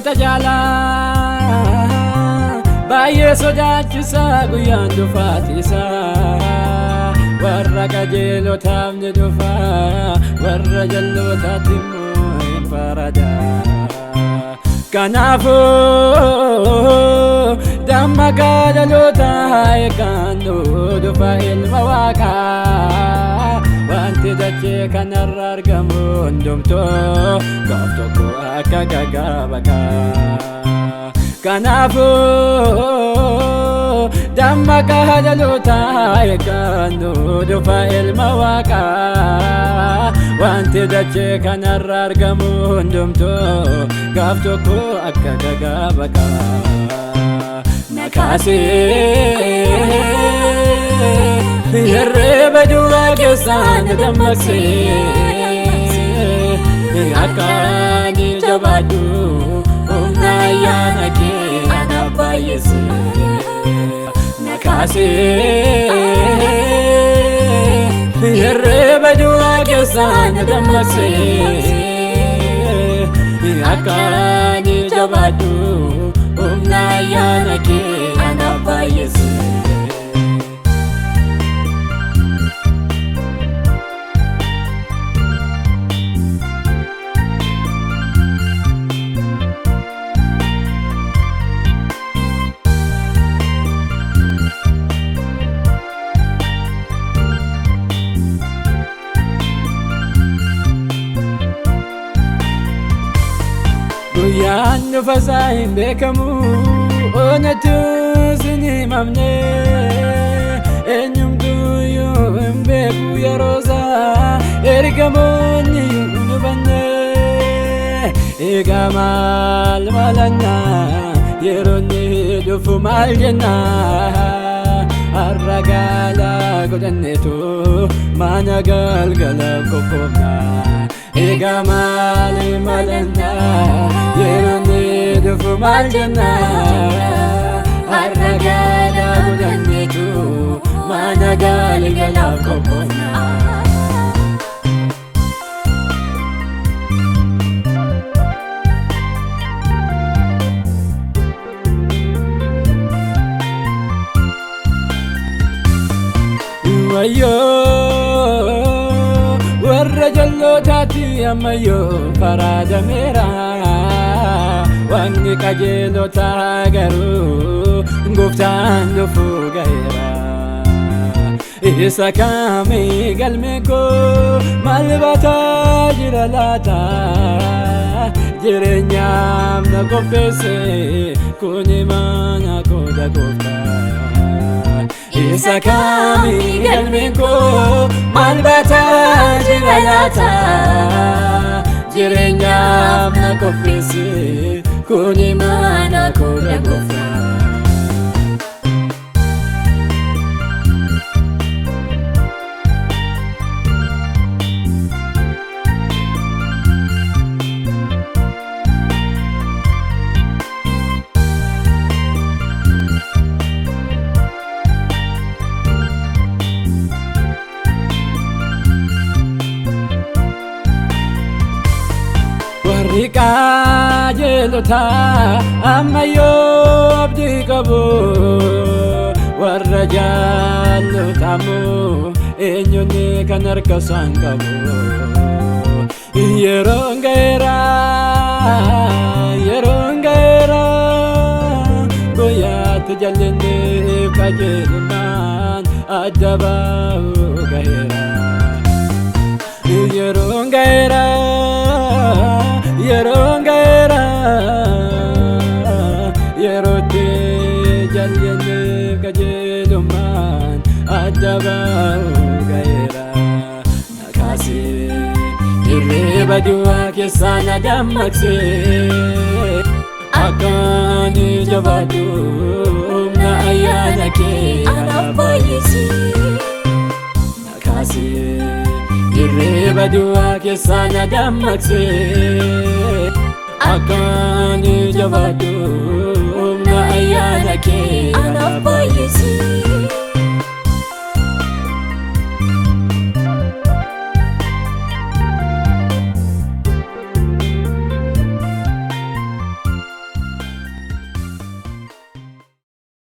tajala baay'ee sodaachisaa guyyaan dhufaatisaa warra qajeelotaaf ni dhufa warra jal'ootaatti immoo hin farada. Kanaafuu dammaqa dhalootaa eeggannu dhufa ilma Waaqaa wanti dachee kanarra argamu hundumtuu gaaf tokko akka gaggaabakaa. Kanaafuu dammaqa dhalootaa eeggannu dhufa ilma Waaqaa wanti dachee kanarra argamu hundumtuu gaaf tokko akka gaggaabakaa. Nakaasee hirriba du'aa keessaan dammaqsee akka ani jabaadhu humna ayyaana kee anaaf baay'isee. Nakaasee hirriba du'aa keessaan dammaqsee akka ani jabaadhu humna ayyaana kee anaaf baay'isee. Guyyaan dhufasaa hin beekamu onatu sin himamne eenyumtuyyuu hin beeku yeroosaa ergamoonni hin hubanne. Egaa maal malannaa yeroonni dhufu maal jennaa har'a gaalaa godhanneetu mana galgala qophoofnaa. Egaa maal malannaa yeroonni dhufu maal jennaa har'a gaalaa godhanneetu mana galgala qophoofnaa. Wayyoo warra jal'ootaatti ammayyoo faraadameera wanni qajeelotaa garuu gooftaan dhufuu ga'eera. Isa kamii galmee koo maal baataa jira laata jireenyaaf na qopheesse kuni mana kooda gooftaa. Isa kamii galmee koo maal baataa jira laata jireenyaaf na qopheesse kuni mana kooda gooftaa. Qajeelotaa ammayyoo abdii qabu warra jaalatamoo eenyuun kan harka isaan qabu. Yeroon ga'eera guyyaatti jal'inniif qajeelummaan adda ba'uu ga'eera. Yeroon ga'eera yerootti jal'inniif qajeelummaan adda ba'uu ga'eera. Nakaasee hirriba du'aa keessaa na dammaqsee akka ani jabaadhu humna ayyaana kee anaaf baay'isee. Nakaasee hirriba du'aa keessaa na dammaqsee akka ani jabaadhu humna ayyaana kee